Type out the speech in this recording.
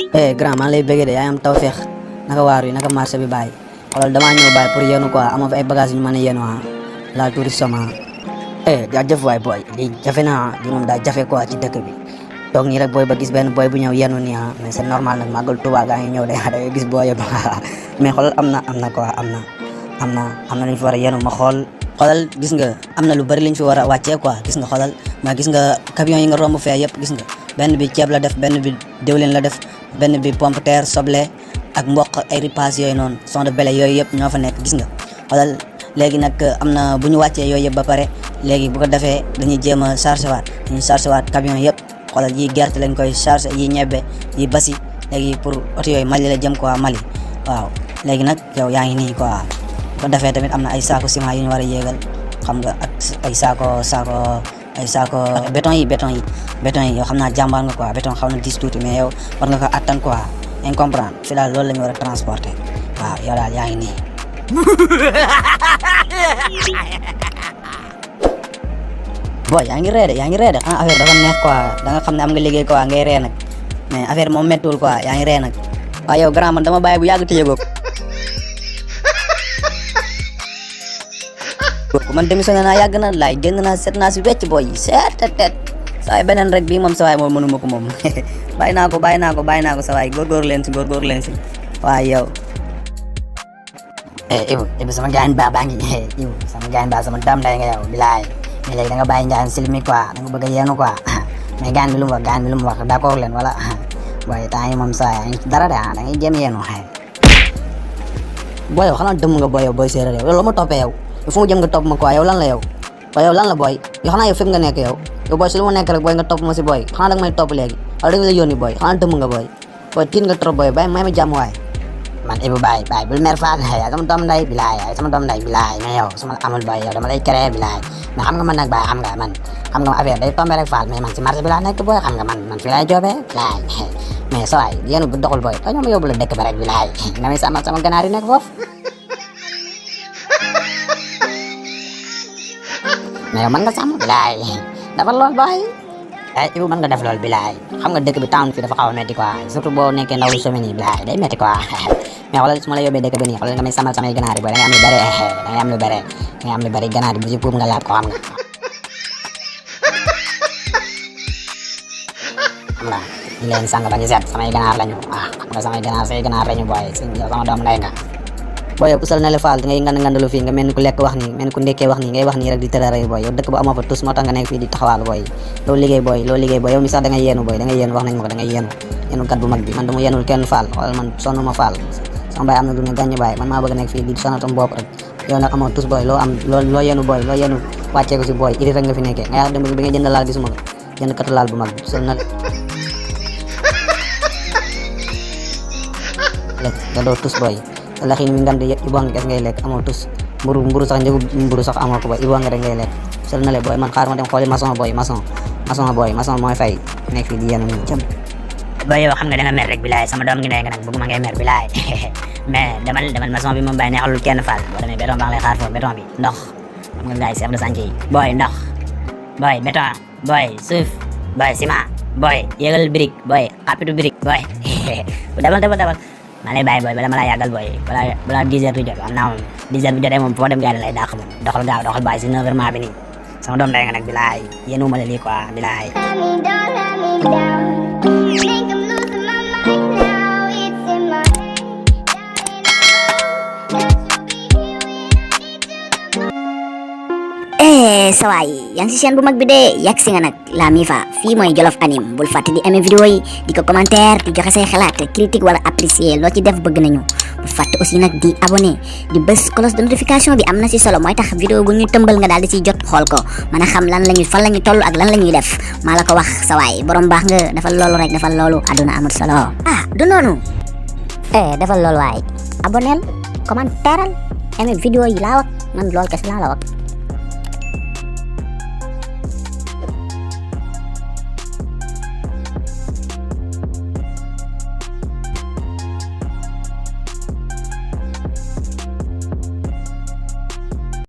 grand maa lay bëggee de yaa am tawfeex naka waar yi naka marché bi bàyyi xoolal damaa ñëw bàyyi pour yéenu quoi amoo fi ay bagages yu ñu mën a yéenu la touriste jaajëf waay booy lii jafe na lii moom daa jafe quoi ci dëkk bi toog nii rek booy ba gis benn booy bu ñëw yéenu nii mais c'est normal nag màggal Tuubaa gaa ngi ñëw de da ngay gis booy yëpp mais xoolal am na quoi am na lu ñu fi war a yéenu ma xoolal gis nga am na lu bari liñ fi war a wàccee quoi gis nga xoolal ma gis nga camion yi nga romb fee yëpp gis nga benn bi ceeb la def benn bi diwlin la def benn bi pomme de terre soble ak mboq ay ripaas yooyu noonu son de blé yooyu yëpp ñoo fa nekk gis nga xoolal léegi nag am na bu ñu wàccee yooyu yëpp ba pare léegi bu ko defee dañuy jéem a chargé waat camion yëpp xoolal yi gerte lañ koy chargé yi ñebbe yi basi léegi pour oto yooyu Mali la jëm quoi Mali waaw léegi nag yow yaa ngi nii quoi bu ko defee tamit am na ay saako ciment yu ñu war a yéegal xam nga ak ay saako béton yi yow xam naa jàmbaar nga quoi béton xaw na dis tuuti mais yow war nga ko attan quoi incomprendre fi daal loolu la ñu war a transporter waaw yow daal yaa ngi nii boy yaa ngi ree de xanaa affaire dafa neex quoi da nga xam ne am nga liggéey quoi ngay ree nag mais affaire moom mettul quoi yaa ngi ree nag waaw yow grand man dama bàyyi bu yàgg tëjee ko man démissionné naa yàgg na laay génn naa set naa si wecc boy yi seetet saa waay beneen rek bii moom sa waay moom mënuma ko moom bàyyi naa ko sa waay góorgóor leen si waaye yow Ibu sama gaañ baa ngi Ibu sama gaañ baa sama dam day nga yow bilaay mais léegi da nga bàyyi njaan silmi quoi da nga bëgg a yeenu quoi mais gaañ bi lu mu wax d'accord leen wala boy temps yi moom saa yi dara de da ngay jéem yeenu boy yow xanaa dëmm nga boy yow boy séeréer yow la ma toppee yow fu mu jëm nga topp ma quoi yow lan la yow boy yow xanaa yow fépp nga nekk yow boy si lu ma nekk rek boy nga topp ma si boy xanaa da nga may topp léegi wala da nga la yónni boy xanaa dëmm nga boy tiit nga trop boy bàyyi may ma jàmm waay man Ibu bàyyi bul mer faal sama doom nday bilaay mais yow sama amul boy yow dama lay créé bilaay mais xam nga man nag bàyyi xam nga affaire day tombé rek faal mais man si marché bi laa nekk boy xam nga man fii laay joobee bilaay mais sa waay yéen bu doxul boy dañoo ma yóbbu la dëkk ba rek bilaay nga may sama ganaar yi nekk foofu mais yow mën nga sàmm bilaay dafa lool boy Ibu mën nga def lool bilaay xam nga dëkk bi town fii dafa xaw a metti quoi surtout boo nekkee ndaw lu semaine yi bilaay day metti quoi mais xoolal su ma la yóbbee dëkk bi nii xoolal nga may samal samay ganaar yi boy da ngay am lu bari ganaar yi bu ci puub nga laab ko xam nga ñu leen sang ba ñu set samay ganaar lañu xam nga samay ganaar lañu boy sama doom nday nga boy yow usal na la faal da ngay ngandalu fii nga mel ni ku lekk wax nii mel ni ku ndekkee wax nii ngay wax nii rek di tërëray boy yow dëkk bu amoo fa tus moo tax nga nekk fii di taxawaalu boy loo liggéey boy yow mi sax da ngay yéenu boy wax nañ ma ko da ngay yéenu kat bu mag bi man dama yéenul kenn faal xoolal man sonn ma faal sama baay am na lu ne gàññ baay man maa bëgg nekk fii di sonatam bopp rek yow nag amoo tus boy loo yéenu boy loo yéenu wàccee ko si boy iri rek nga fi nekkee nga yax dem bi nga jënd laal gisuma ko jënd katu laal bu mag bi sol na lekk nga doo tus boy laxin mi ngam de Ibu nga kes ngay lekk amoo tus mburu sax njëgu mburu sax amoo ko boy Ibu nga rek ngay lekk sol na le boy man xaar ma dem xooli maçon mooy fay nekk fii di yéen ñu jëm boy yow xam nga da nga mer rek bilaay sama doom ngi ne nga nag bëgguma ngay mer bilaay mais demal maçon bi moom bàyyi neexalul kenn faal boo demee béton baa ngi lay xaar foofu béton bi ndox xam nga gars yi chef de chantier yi boy ndox boy béton boy suuf boy ciment boy yégal brique boy xapitu brique boy demal maa lay bàyyi boy bala ma laa yàggal boy balaa 10 heures du jot am naa moom 10 heures bu jotee moom foo dem gars yi lay dàq moom doxal boy si 9 heures maa bi nii sama doom day nga nag bilaay yéen uma la lii quoi bilaay sawaay yaa ngi si chaîne bu mag bi de yàgg si nga nag la Mifa fii mooy Jolof Anime bul fàtte di aimer vidéo yi di ko commentaire di joxe say xalaat critique wala apprécier loo ci def bëgg nañu bul fàtte aussi nag di abonné di bës cloche de notification bi am na si solo mooy tax vidéo bu ñu tëmbal nga daal di siy jot xool ko mën a xam fan lañu toll ak lan la ñuy def maa la ko wax sawaay borom baax nga defal loolu rek defal loolu aduna amul solo du noonu defal loolu waay abonnel commentaire aimer vidéo yi laa wax man loolu kese laa la wax